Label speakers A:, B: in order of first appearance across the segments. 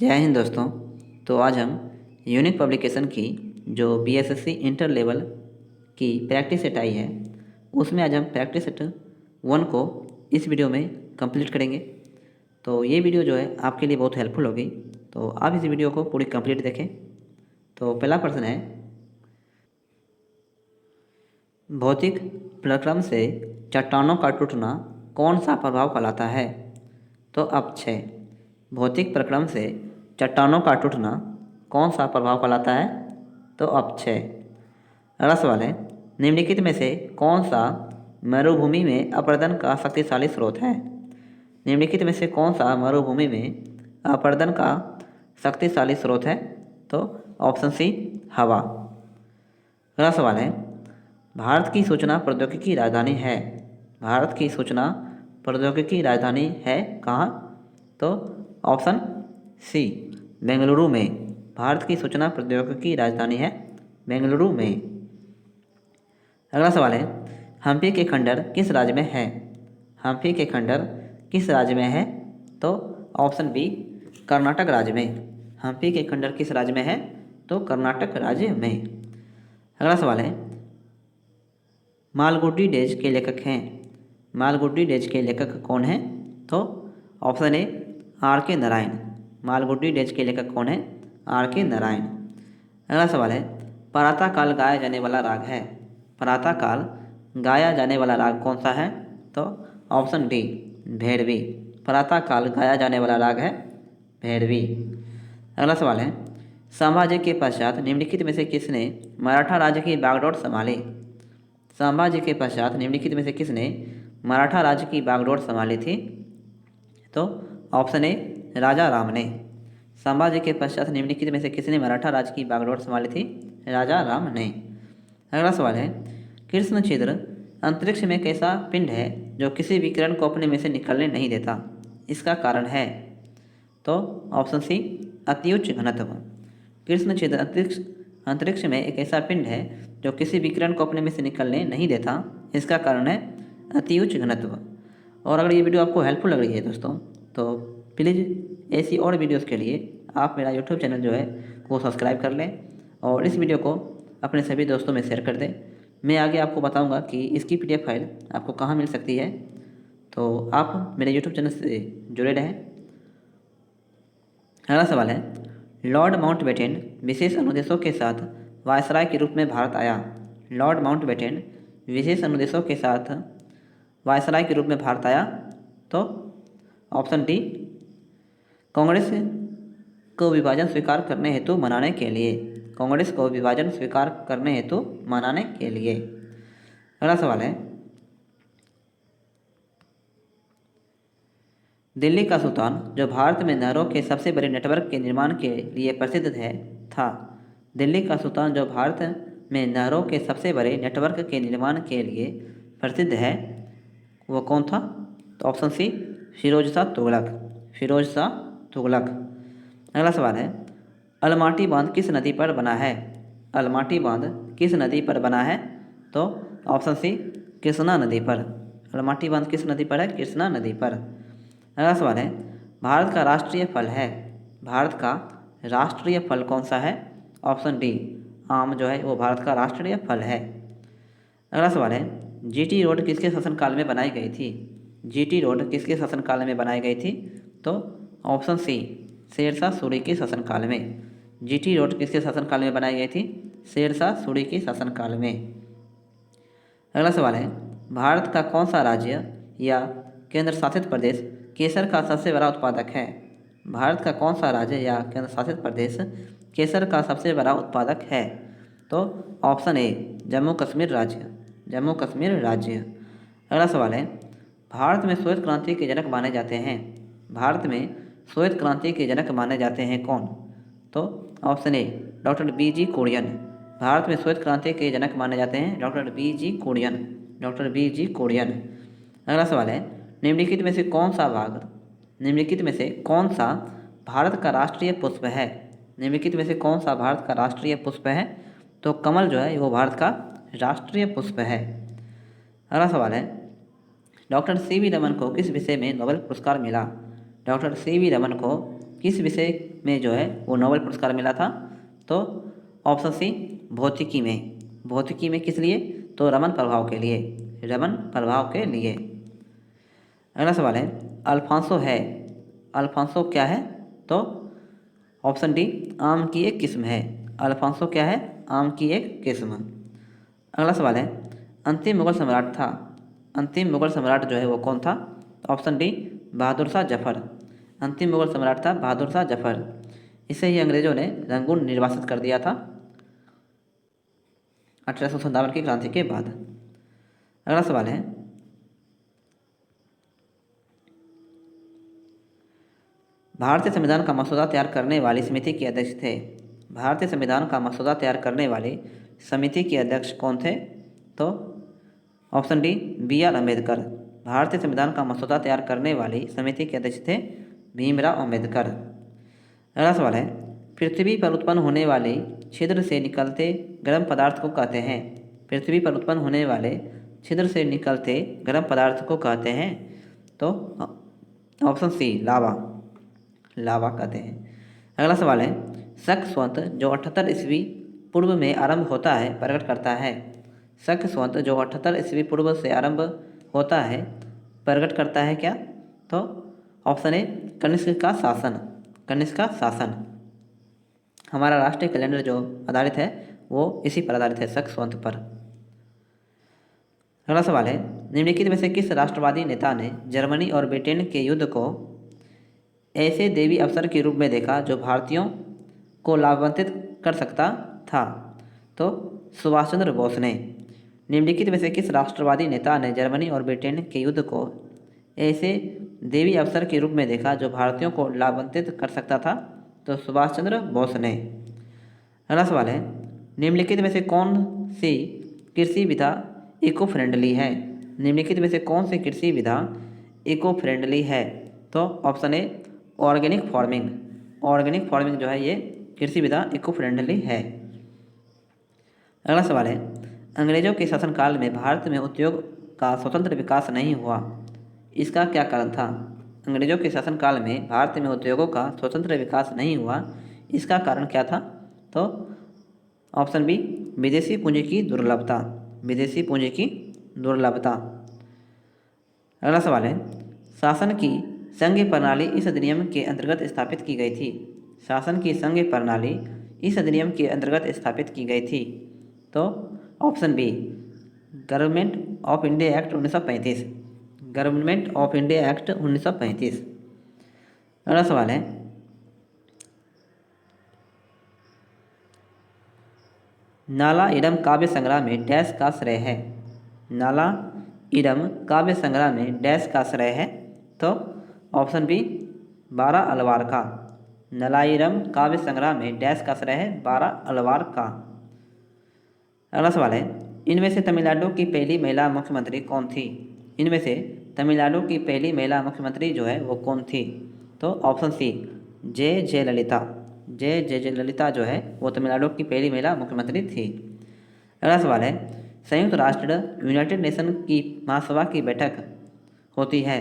A: जय हिंद दोस्तों। तो आज हम यूनिक पब्लिकेशन की जो बीएसएससी इंटर लेवल की प्रैक्टिस सेट आई है उसमें आज हम प्रैक्टिस सेट 1 को इस वीडियो में कंप्लीट करेंगे। तो ये वीडियो जो है आपके लिए बहुत हेल्पफुल होगी, तो आप इस वीडियो को पूरी कंप्लीट देखें। तो पहला प्रश्न है, भौतिक प्रक्रम से चट्टानों का टूटना कौन सा प्रभाव कहलाता है? तो अब 6, भौतिक प्रक्रम से चट्टानों का टूटना कौन सा प्रभाव कहलाता है? तो अब 6। अगला सवाल है, निम्नलिखित में से कौन सा मरुभूमि में अपरदन का शक्तिशाली स्रोत है? निम्नलिखित में से कौन सा मरुभूमि में अपरदन का शक्तिशाली स्रोत है? तो ऑप्शन सी, हवा। अगला सवाल है, भारत की सूचना प्रौद्योगिकी राजधानी है, भारत की सूचना प्रौद्योगिकी राजधानी है कहाँ? तो ऑप्शन सी, बेंगलुरु में। भारत की सूचना प्रौद्योगिकी राजधानी है बेंगलुरु में। अगला सवाल है, हम्पी के खंडर किस राज्य में है? हम्पी के खंडर किस राज्य में है? तो ऑप्शन बी, कर्नाटक राज्य में। हम्पी के खंडर किस राज्य में है? तो कर्नाटक राज्य में। अगला सवाल है, मालगुडी डेज के लेखक हैं, मालगुडी डेज के लेखक कौन हैं? तो ऑप्शन ए, आर के नारायण। मालगुडी डेज के लेखक कौन है? आर के नारायण। अगला सवाल है, प्रातः काल गाया जाने वाला राग है, प्रातः काल गाया जाने वाला राग कौन सा है? तो ऑप्शन डी, भैरवी। प्रातः काल गाया जाने वाला राग है भैरवी। अगला सवाल है, संभाजी के पश्चात निम्नलिखित में से किसने मराठा राज्य की बागडोर संभाली? संभाजी के पश्चात निम्नलिखित में से किसने मराठा राज्य की बागडोर संभाली थी? तो ऑप्शन ए, राजा राम ने। संभाजी के पश्चात निम्नलिखित में से किसने मराठा राज्य की बागडोर संभाली थी? राजा राम ने। अगला सवाल है, कृष्ण छिद्र अंतरिक्ष में कैसा पिंड है जो किसी भी किरण को अपने में से निकलने नहीं देता? इसका कारण है? तो ऑप्शन सी, अति उच्च घनत्व। कृष्ण छिद्र अंतरिक्ष में एक ऐसा पिंड है जो किसी भी किरण को अपने में से निकलने नहीं देता, इसका कारण है अति उच्च घनत्व। और अगर ये वीडियो आपको हेल्पफुल लग रही है दोस्तों, तो प्लीज़ ऐसी और वीडियोस के लिए आप मेरा यूट्यूब चैनल जो है वो सब्सक्राइब कर लें और इस वीडियो को अपने सभी दोस्तों में शेयर कर दें। मैं आगे आपको बताऊंगा कि इसकी PDF फाइल आपको कहाँ मिल सकती है, तो आप मेरे यूट्यूब चैनल से जुड़े रहें। अगला सवाल है, लॉर्ड माउंटबेटन विशेष अनुदेशों के साथ वायसराय के रूप में भारत आया। लॉर्ड माउंटबेटन विशेष अनुदेशों के साथ वायसराय के रूप में भारत आया। तो ऑप्शन डी, कांग्रेस को विभाजन स्वीकार करने हेतु मनाने के लिए, कांग्रेस को विभाजन स्वीकार करने हेतु मनाने के लिए। अगला सवाल है, दिल्ली का सुल्तान जो भारत में नहरों के सबसे बड़े नेटवर्क के निर्माण के लिए प्रसिद्ध है था। दिल्ली का सुल्तान जो भारत में नहरों के सबसे बड़े नेटवर्क के निर्माण के लिए प्रसिद्ध है वो कौन था? तो ऑप्शन सी, फिरोज शाह तुगलक। फिरोज शाह तुगलक। अगला सवाल है, अलमाटी बांध किस नदी पर बना है? अलमाटी बांध किस नदी पर बना है? तो ऑप्शन सी, कृष्णा नदी पर। अलमाटी बांध किस नदी पर है? कृष्णा नदी पर। अगला सवाल है, भारत का राष्ट्रीय फल है, भारत का राष्ट्रीय फल कौन सा है? ऑप्शन डी, आम जो है वो भारत का राष्ट्रीय फल है। अगला सवाल है, जीटी रोड किसके शासनकाल में बनाई गई थी? जीटी रोड किसके शासनकाल में बनाई गई थी? तो ऑप्शन सी, शेरशाह सूरी के शासनकाल में। जीटी रोड किसके शासनकाल में बनाई गई थी? शेरशाह सूरी के शासनकाल में। अगला सवाल है, भारत का कौन सा राज्य या केंद्र शासित प्रदेश केसर का सबसे बड़ा उत्पादक है? भारत का कौन सा राज्य या केंद्र शासित प्रदेश केसर का सबसे बड़ा उत्पादक है? तो ऑप्शन ए, जम्मू कश्मीर राज्य। जम्मू कश्मीर राज्य। अगला सवाल है, भारत में श्वेत क्रांति के जनक माने जाते हैं, भारत में श्वेत क्रांति के जनक माने जाते हैं कौन? तो option A, doctor BG Kurien. Bharat में श्वेत क्रांति के जनक माने जाते हैं doctor BG Kurien, doctor BG Kurien. अगला सवाल है, निम्नलिखित में से कौन सा भाग, निम्नलिखित में से कौन सा भारत का राष्ट्रीय पुष्प है? निम्नलिखित में से कौन सा भारत का राष्ट्रीय पुष्प है? तो कमल जो है वो भारत का राष्ट्रीय पुष्प है। अगला सवाल है, डॉक्टर CV रमन को किस विषय में नोबेल पुरस्कार मिला? डॉक्टर CV रमन को किस विषय में जो है वो नोबेल पुरस्कार मिला था? तो ऑप्शन सी भौतिकी में। भौतिकी में किस लिए? तो रमन प्रभाव के लिए, रमन प्रभाव के लिए। अगला सवाल है अल्फांसो है, अल्फांसो क्या है? तो ऑप्शन डी आम की एक किस्म है। अल्फांसो क्या है? आम की एक किस्म। अगला सवाल है अंतिम मुगल सम्राट था, अंतिम मुगल सम्राट जो है वो कौन था? तो ऑप्शन डी बहादुर शाह जफर। अंतिम मुगल सम्राट था बहादुर शाह जफर। इसे ही अंग्रेजों ने रंगून निर्वासित कर दिया था 1857 की क्रांति के बाद। अगला सवाल है भारतीय संविधान का मसौदा तैयार करने वाली समिति के अध्यक्ष थे। भारतीय संविधान का मसौदा तैयार करने वाली समिति के अध्यक्ष कौन थे? तो option D B R Ambedkar. भारतीय संविधान का मसौदा तैयार करने वाली समिति के अध्यक्ष थे भीमराव अम्बेडकर। अगला सवाल है पृथ्वी पर उत्पन्न होने वाले छिद्र से निकलते गर्म पदार्थ को कहते हैं। पृथ्वी पर उत्पन्न होने वाले छिद्र से निकलते गर्म पदार्थ को कहते हैं। तो ऑप्शन सी लावा, लावा कहते हैं। अगला सवाल है शक स्वंत जो 78 ईस्वी पूर्व में आरंभ होता है प्रकट करता है। शक स्वंत जो 78 ईस्वी पूर्व से आरंभ होता है प्रकट करता है क्या? तो ऑप्शन ए कनिष्क का शासन, कनिष्क का शासन। हमारा राष्ट्रीय कैलेंडर जो आधारित है वो इसी पर आधारित है, शक स्वंत पर। अगला सवाल है निम्नलिखित में से किस राष्ट्रवादी नेता ने जर्मनी और ब्रिटेन के युद्ध को ऐसे देवी अवसर के रूप में देखा जो भारतीयों को लाभान्वित कर सकता था? तो सुभाष चंद्र बोस ने। निम्नलिखित में से किस राष्ट्रवादी नेता ने जर्मनी और ब्रिटेन के युद्ध को ऐसे देवी अवसर के रूप में देखा जो भारतीयों को लाभान्वित कर सकता था? तो सुभाष चंद्र बोस ने। अगला सवाल है निम्नलिखित में से कौन सी कृषि विधा इको फ्रेंडली है? निम्नलिखित में से कौन सी कृषि विधा इको फ्रेंडली है? तो ऑप्शन ए ऑर्गेनिक फार्मिंग। ऑर्गेनिक फार्मिंग जो है ये कृषि विधा इको फ्रेंडली है। अगला सवाल है अंग्रेजों के शासनकाल में भारत में उद्योग का स्वतंत्र विकास नहीं हुआ, इसका क्या कारण था? अंग्रेजों के शासनकाल में भारत में उद्योगों का स्वतंत्र विकास नहीं हुआ, इसका कारण क्या था? तो ऑप्शन बी विदेशी पूंजी की दुर्लभता, विदेशी पूंजी की दुर्लभता। अगला सवाल है शासन की संघीय प्रणाली इस अधिनियम के अंतर्गत स्थापित की गई थी। शासन की संघीय प्रणाली इस अधिनियम के अंतर्गत स्थापित की गई थी। तो option B government of India act 1935, government of India act 1935। अगला सवाल है नाला इडम काव्य संग्रह में डैश का श्रेय है। नाला इडम काव्य संग्रह में डैश का श्रेय है? तो ऑप्शन बी 12 अलवार का। नलाइरम काव्य संग्रह में डैश का श्रेय है 12 अलवार का। अगला सवाल है इनमें से तमिलनाडु की पहली महिला मुख्यमंत्री कौन थी? इनमें से तमिलनाडु की पहली महिला मुख्यमंत्री जो है वो कौन थी? तो ऑप्शन सी जे जयललिता। जे जयललिता जो है वो तमिलनाडु की पहली महिला मुख्यमंत्री थी। अगला सवाल है संयुक्त राष्ट्र यूनाइटेड नेशन की महासभा की बैठक होती है।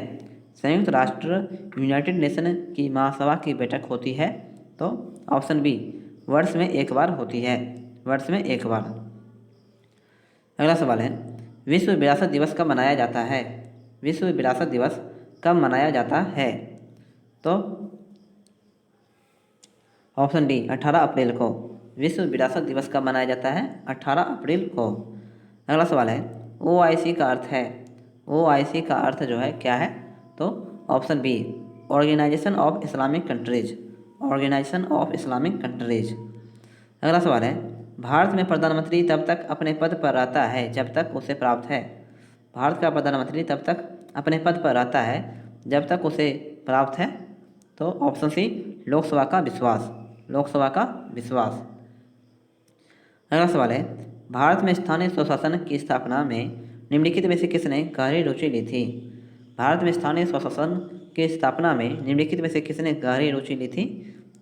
A: संयुक्त राष्ट्र यूनाइटेड नेशन की महासभा की बैठक होती है? तो ऑप्शन बी वर्ष में एक बार होती है, वर्ष में एक बार। अगला सवाल है विश्व विरासत दिवस कब मनाया जाता है? विश्व विरासत दिवस कब मनाया जाता है? तो ऑप्शन डी 18 अप्रैल को। विश्व विरासत दिवस कब मनाया जाता है? 18 अप्रैल को। अगला सवाल है OIC का अर्थ है, OIC का अर्थ जो है क्या है? तो option B organisation of Islamic countries, organisation of Islamic countries. अगला सवाल है भारत में प्रधानमंत्री तब तक अपने पद पर रहता है जब तक उसे प्राप्त है। भारत का प्रधानमंत्री तब तक अपने पद पर रहता है जब तक उसे प्राप्त है? तो ऑप्शन सी लोकसभा का विश्वास, लोकसभा का विश्वास। अगला सवाल है भारत में स्थानीय स्वशासन की स्थापना में निम्नलिखित में से किसने गहरी रुचि ली थी? भारत में स्थानीय स्वशासन की स्थापना में निम्नलिखित में से किसने गहरी रुचि ली थी?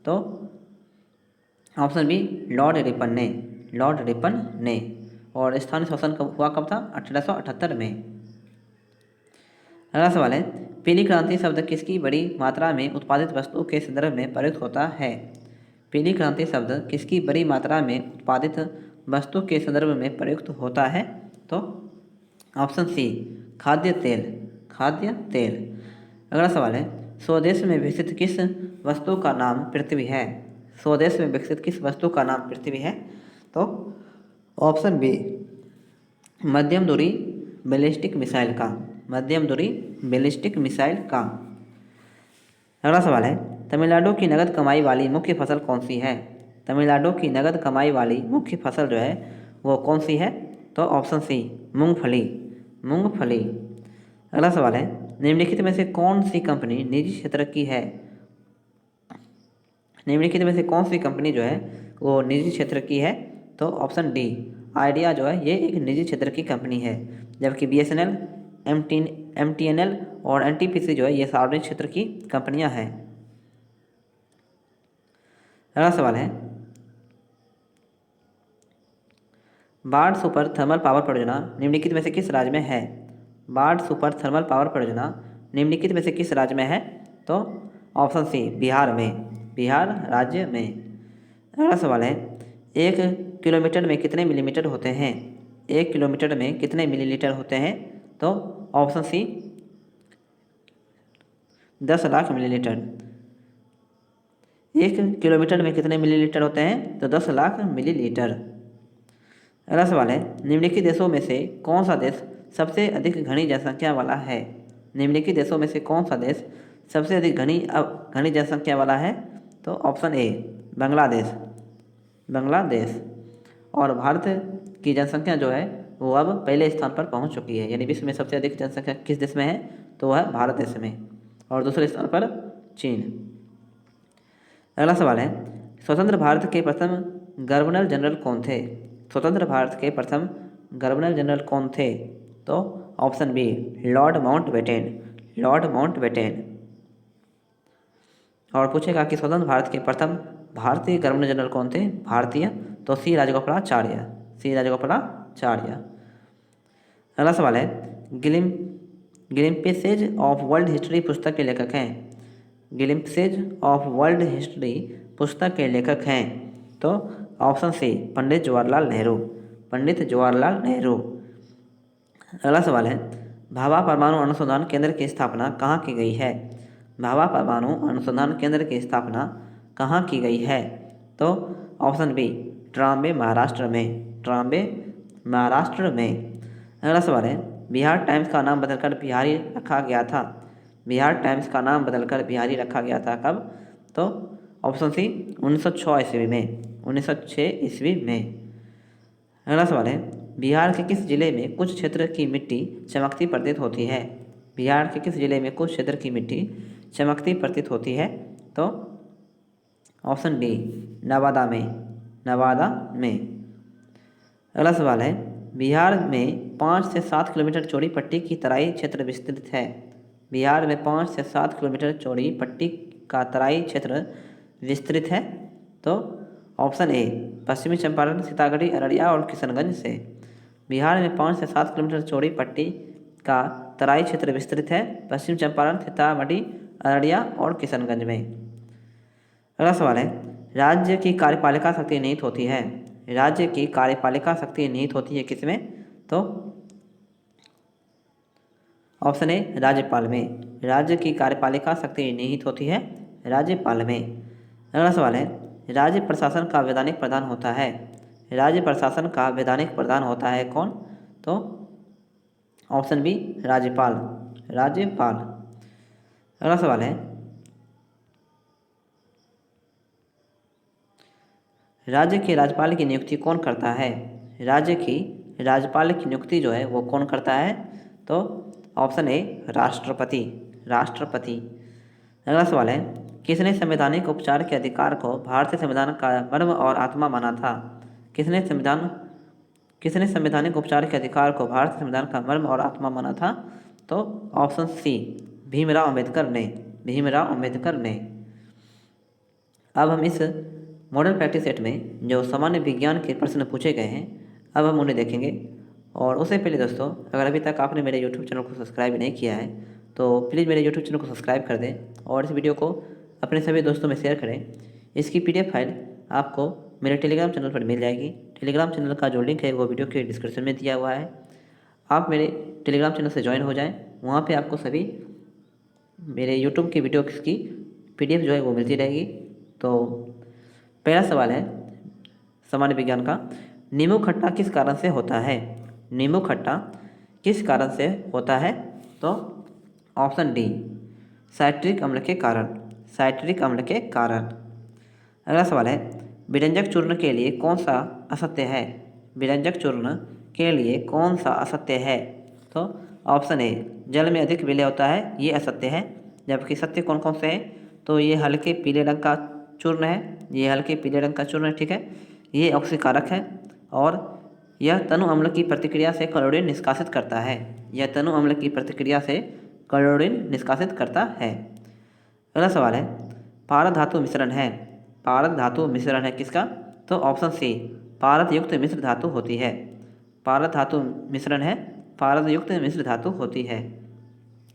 A: तो ऑप्शन बी लॉर्ड रिपन ने, लॉर्ड रिपन ने। और स्थानीय शासन कब हुआ, कब था? 1878 में। अगला सवाल है पीली क्रांति शब्द किसकी बड़ी मात्रा में उत्पादित वस्तु के संदर्भ में प्रयुक्त होता है? पीली क्रांति शब्द किसकी बड़ी मात्रा में उत्पादित वस्तु के संदर्भ में प्रयुक्त होता है? तो ऑप्शन सी, खाद्य तेल। खाद्य तेल। अगला सवाल है, स्वदेश में विकसित किस वस्तु का नाम पृथ्वी है? स्वदेश में विकसित किस वस्तु का नाम पृथ्वी है? तो ऑप्शन बी, मध्यम दूरी बैलिस्टिक मिसाइल का। मध्यम दूरी बैलिस्टिक मिसाइल का। अगला सवाल है, तमिलनाडु की नगद कमाई वाली मुख्य फसल कौन सी है? तमिलनाडु की नगद कमाई वाली मुख्य फसल जो है वो कौन सी है? तो ऑप्शन सी, मूंगफली। मूंगफली। अगला सवाल है, निम्नलिखित में से कौन सी कंपनी निजी क्षेत्र की है? निम्नलिखित में से कौन सी कंपनी जो है वो निजी क्षेत्र की है? तो ऑप्शन डी, आइडिया जो है ये एक निजी क्षेत्र की कंपनी है, जबकि BSNL, MTNL और NTPC जो है ये सार्वजनिक क्षेत्र की कंपनियां हैं। अगला सवाल है, बाढ़ सुपर थर्मल पावर परियोजना निम्नलिखित में से किस राज्य में है? बाढ़ सुपर थर्मल पावर परियोजना निम्नलिखित में से किस राज्य में है? तो ऑप्शन सी, बिहार में। बिहार राज्य में। अगला सवाल है, 1 किलोमीटर में कितने मिलीमीटर होते हैं? 1 किलोमीटर में कितने मिलीलीटर होते हैं? तो option C, 10 lakh millilitre. 1 kilometre में कितने मिलीलीटर होते हैं? तो 10 लाख मिलीलीटर। अगला सवाल है, निम्नलिखित देशों में से कौन सा देश सबसे अधिक घनी जनसंख्या वाला है? निम्नलिखित देशों में से कौन सा देश सबसे अधिक घनी जनसंख्या वाला है? तो ऑप्शन ए, बांग्लादेश। बांग्लादेश। और भारत की जनसंख्या जो है वो अब पहले स्थान पर पहुंच चुकी है, यानी विश्व में सबसे अधिक जनसंख्या किस देश में है? तो वह है भारत देश में, और दूसरे स्थान पर चीन। अगला सवाल है, स्वतंत्र भारत के प्रथम गवर्नर जनरल कौन थे? स्वतंत्र भारत के प्रथम गवर्नर जनरल कौन थे? तो option B, lord Mountbatten. Lord Mountbatten. और पूछेगा कि स्वतंत्र भारत के प्रथम भारतीय गवर्नर जनरल कौन थे? भारतीय, तो सी, राजगोपालाचार्य। सी, राजगोपालाचार्य। अगला सवाल है, ग्लिम्पसेज ऑफ वर्ल्ड हिस्ट्री पुस्तक के लेखक हैं? ग्लिम्पसेज ऑफ वर्ल्ड हिस्ट्री पुस्तक के लेखक हैं? तो ऑप्शन सी, पंडित जवाहरलाल नेहरू। पंडित जवाहरलाल नेहरू। अगला सवाल है, भाभा परमाणु अनुसंधान केंद्र की स्थापना कहाँ की गई है? भाभा परमाणु अनुसंधान केंद्र की स्थापना कहाँ की गई है? तो ऑप्शन बी, ट्राम्बे, महाराष्ट्र में। ट्राम्बे, महाराष्ट्र में। अगला सवाल है, बिहार टाइम्स का नाम बदलकर बिहारी रखा गया था? बिहार टाइम्स का नाम बदलकर बिहारी रखा गया था कब? तो ऑप्शन सी, 1906 ईस्वी में। 1906 ईस्वी में। अगला सवाल है, बिहार के किस जिले में कुछ क्षेत्र की मिट्टी चमकती प्रतीत होती है? बिहार के किस जिले में कुछ क्षेत्र की मिट्टी चमकती प्रतीत होती है? तो ऑप्शन डी, नवादा में। नवादा में। अगला सवाल है, बिहार में 5 से 7 किलोमीटर चौड़ी पट्टी की तराई क्षेत्र विस्तृत है? बिहार में 5 से 7 किलोमीटर चौड़ी पट्टी का तराई क्षेत्र विस्तृत है? तो ऑप्शन ए, पश्चिमी चंपारण, सीतागढ़ी, अररिया और किशनगंज से। बिहार में 5 से 7 किलोमीटर चौड़ी पट्टी का तराई क्षेत्र विस्तृत है पश्चिम चंपारण, सीतामढ़ी, अररिया और किशनगंज में। अगला सवाल है, राज्य की कार्यपालिका शक्ति निहित होती है? राज्य की कार्यपालिका शक्ति निहित होती है किसमें? तो ऑप्शन ए, राज्यपाल में। राज्य की कार्यपालिका शक्ति निहित होती है राज्यपाल में। अगला सवाल है, राज्य प्रशासन का वैधानिक प्रधान होता है? राज्य प्रशासन का वैधानिक प्रधान होता है कौन? तो ऑप्शन बी, राज्यपाल। राज्यपाल। अगला सवाल है, राज्य के राज्यपाल की नियुक्ति कौन करता है? राज्य की राज्यपाल की नियुक्ति जो है वो कौन करता है? तो ऑप्शन ए, राष्ट्रपति। राष्ट्रपति। अगला सवाल है, किसने संवैधानिक उपचार के अधिकार को भारतीय संविधान का मर्म और आत्मा माना था? किसने संवैधानिक उपचार के अधिकार को भारतीय संविधान का मर्म और आत्मा माना था? तो ऑप्शन सी, भीमराव अम्बेडकर ने। भीमराव अम्बेडकर ने। अब हम इस मॉडल प्रैक्टिस सेट में जो सामान्य विज्ञान के प्रश्न पूछे गए हैं अब हम उन्हें देखेंगे। और उससे पहले दोस्तों, अगर अभी तक आपने मेरे YouTube चैनल को सब्सक्राइब नहीं किया है तो प्लीज़ मेरे यूट्यूब चैनल को सब्सक्राइब कर दें और इस वीडियो को अपने सभी दोस्तों में शेयर करें। इसकी PDF फाइल आपको मेरे टेलीग्राम चैनल पर मिल जाएगी। टेलीग्राम चैनल का जो लिंक है वो वीडियो के डिस्क्रिप्शन में दिया हुआ है। आप मेरे टेलीग्राम चैनल से ज्वाइन हो जाएं, वहाँ पे आपको सभी मेरे यूट्यूब की वीडियो की PDF जो है वो मिलती रहेगी। तो पहला सवाल है सामान्य विज्ञान का, नींबू खट्टा किस कारण से होता है? नींबू खट्टा किस कारण से होता है? तो ऑप्शन डी, साइट्रिक अम्ल के कारण। साइट्रिक अम्ल के कारण। अगला सवाल है, विरंजक चूर्ण के लिए कौन सा असत्य है? विरंजक चूर्ण के लिए कौन सा असत्य है? तो ऑप्शन ए, जल में अधिक विलय होता है, ये असत्य है। जबकि सत्य कौन कौन से हैं? तो ये हल्के पीले रंग का चूर्ण है, ये हल्के पीले रंग का चूर्ण है, ठीक है। ये ऑक्सीकारक है और यह तनु अम्ल की प्रतिक्रिया से क्लोरीन निष्कासित करता है। यह तनु अम्ल की प्रतिक्रिया से क्लोरीन निष्कासित करता है। अगला सवाल है, पारद धातु मिश्रण है। पारद धातु मिश्रण है किसका? तो ऑप्शन सी, पारद युक्त मिश्र धातु होती है। पारद धातु मिश्रण है, पारद युक्त मिश्र धातु होती है।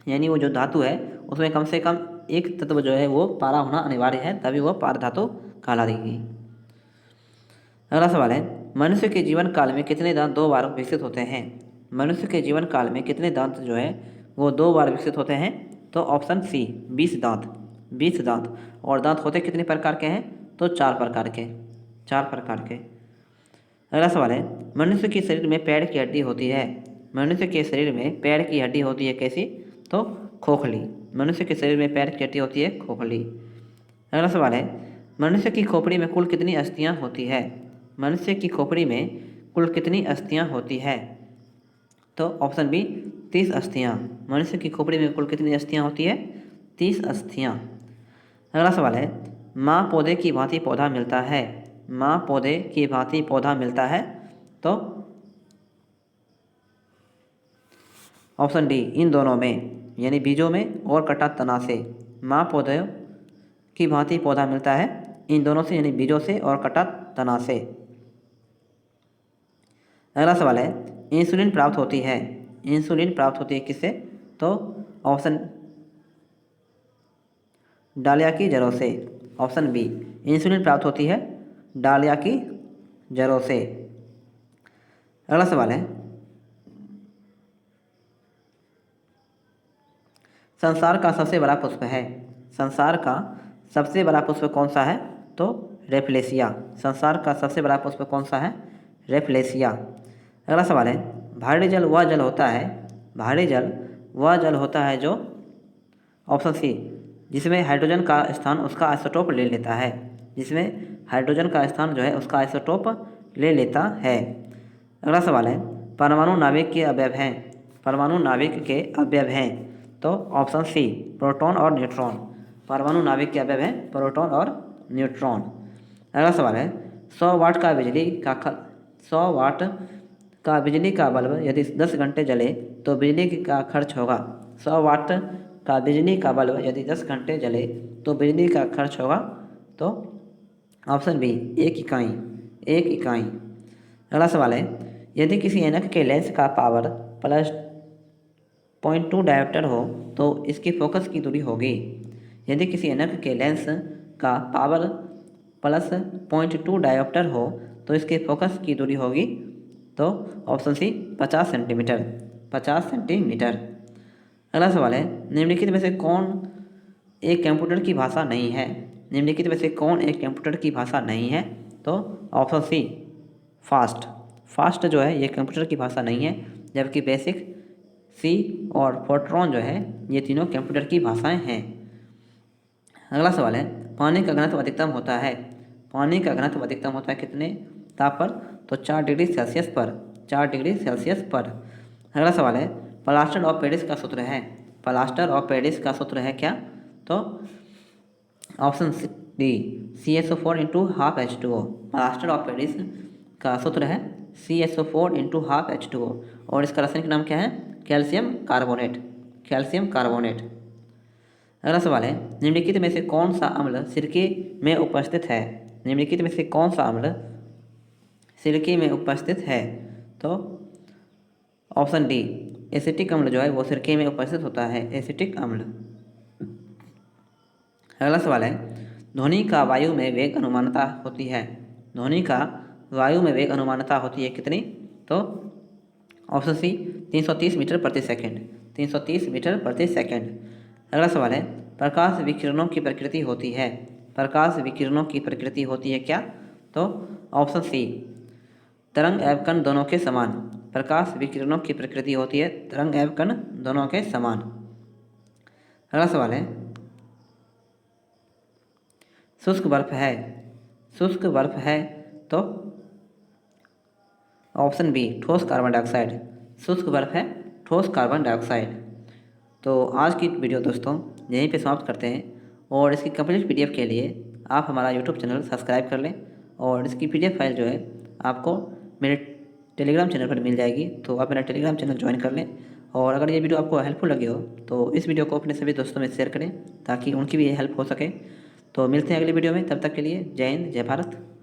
A: यानी वो जो धातु है उसमें कम से कम एक तत्व जो है वो पारा होना अनिवार्य है, तभी वो पारद धातु कहलाएगी। अगला सवाल है, मनुष्य के जीवन काल में कितने दांत 2 बार विकसित होते हैं? मनुष्य के जीवन काल में कितने दांत जो है वो 2 बार विकसित होते हैं? तो ऑप्शन सी, 20 दांत। 20 दांत। और दांत होते कितने प्रकार के हैं? तो 4 प्रकार के। 4 प्रकार के। अगला सवाल है, मनुष्य के शरीर में पैर की हड्डी होती है। मनुष्य के शरीर में पैर की हड्डी होती है कैसी? तो खोखली। मनुष्य के शरीर में पैर की हड्डी होती है खोखली। अगला सवाल है, मनुष्य की खोपड़ी में कुल कितनी अस्थियां होती है? मनुष्य की खोपड़ी में कुल कितनी अस्थियां होती है? तो ऑप्शन बी, 30 अस्थियां। मनुष्य की खोपड़ी में कुल कितनी अस्थियां होती है? 30 अस्थियां। अगला सवाल है, माँ पौधे की भांति पौधा मिलता है। माँ पौधे की भांति पौधा मिलता है। तो ऑप्शन डी, इन दोनों में, यानी बीजों में और कटा तना से। माँ पौधे की भांति पौधा मिलता है इन दोनों से, यानी बीजों से और कटा तना से। अगला सवाल है, इंसुलिन प्राप्त होती है। इंसुलिन प्राप्त होती है किससे? तो ऑप्शन डालिया की जड़ों से। ऑप्शन बी, इंसुलिन प्राप्त होती है डालिया की जड़ों से। अगला सवाल है, संसार का सबसे बड़ा पुष्प है। संसार का सबसे बड़ा पुष्प कौन सा है? तो रेफलेसिया। संसार का सबसे बड़ा पुष्प कौन सा है? रेफलेसिया। अगला सवाल है, भारी जल वह जल होता है। भारी जल वह जल होता है जो, ऑप्शन सी, जिसमें हाइड्रोजन का स्थान उसका आइसोटोप ले लेता है। जिसमें हाइड्रोजन का स्थान जो है उसका आइसोटोप ले लेता है। अगला सवाल है, परमाणु नाभिक के अवयव हैं। परमाणु नाभिक के अवयव हैं। तो ऑप्शन सी, प्रोटॉन और न्यूट्रॉन। परमाणु नाभिक के अवयव हैं प्रोटॉन और न्यूट्रॉन। अगला सवाल है, 100 वाट का बिजली का 100 वाट का बिजली का बल्ब यदि 10 घंटे जले तो बिजली का खर्च होगा। 100 वाट का बिजली का बल्ब यदि 10 घंटे जले तो बिजली का खर्च होगा। तो ऑप्शन बी, 1 इकाई। 1 इकाई। अगला सवाल है, यदि किसी ऐनक के लेंस का पावर प्लस 0.2 डायोप्टर हो तो इसकी फोकस की दूरी होगी। यदि किसी ऐनक के लेंस का पावर प्लस 0.2 डायोप्टर हो तो इसके फोकस की दूरी होगी। तो ऑप्शन सी, 50 सेंटीमीटर। 50 सेंटीमीटर। अगला सवाल है, निम्नलिखित में से कौन एक कंप्यूटर की भाषा नहीं है? निम्नलिखित में से कौन एक कंप्यूटर की भाषा नहीं है? तो ऑप्शन सी, फास्ट। फास्ट जो है ये कंप्यूटर की भाषा नहीं है, जबकि बेसिक, सी और फोर्ट्रॉन जो है ये तीनों कंप्यूटर की भाषाएं हैं। अगला सवाल है, पानी का घनत्व अधिकतम होता है। पानी का घनत्व अधिकतम होता है कितने ताप पर? तो 4 डिग्री सेल्सियस पर। 4 डिग्री सेल्सियस पर। अगला सवाल है, प्लास्टर ऑफ पेरिस का सूत्र है। प्लास्टर ऑफ पेरिस का सूत्र है क्या? तो option D, CaSO4 into half H2O। Plaster of Paris का सूत्र है CaSO4 इंटू हाफ H2O और इसका रासायनिक नाम क्या है? Calcium carbonate. Calcium carbonate. अगला सवाल है, निम्नलिखित में से कौन सा अम्ल सिरके में उपस्थित है? निम्नलिखित में से कौन सा अम्ल सिरके में उपस्थित है? तो ऑप्शन डी, एसिटिक अम्ल जो है वो सिरके में उपस्थित होता है, एसिटिक अम्ल। अगला सवाल है, ध्वनि का वायु में वेग अनुमानता होती है। ध्वनि का वायु में वेग अनुमानता होती है कितनी? तो ऑप्शन सी 330 मीटर प्रति सेकंड, 330 मीटर प्रति सेकंड। अगला सवाल है, प्रकाश विकिरणों की प्रकृति होती है। प्रकाश विकिरणों की प्रकृति होती है क्या? तो ऑप्शन सी तरंग एवं कण दोनों के समान। प्रकाश विकिरणों की प्रकृति होती है तरंग एवं कण दोनों के समान। अगला सवाल है, शुष्क बर्फ है, शुष्क बर्फ है तो ऑप्शन बी ठोस कार्बन डाइऑक्साइड, शुष्क बर्फ है ठोस कार्बन डाइऑक्साइड। तो आज की वीडियो दोस्तों यहीं पे समाप्त करते हैं, और इसकी कंप्लीट पीडीएफ के लिए आप हमारा यूट्यूब चैनल सब्सक्राइब कर लें, और इसकी पीडीएफ फाइल जो है आपको मेरे टेलीग्राम चैनल पर मिल जाएगी, तो आप मेरा टेलीग्राम चैनल ज्वाइन कर लें। और अगर ये वीडियो आपको हेल्पफुल लगी हो तो इस वीडियो को अपने सभी दोस्तों में शेयर करें ताकि उनकी भी हेल्प हो सके। तो मिलते हैं अगली वीडियो में, तब तक के लिए जय हिंद, जय भारत।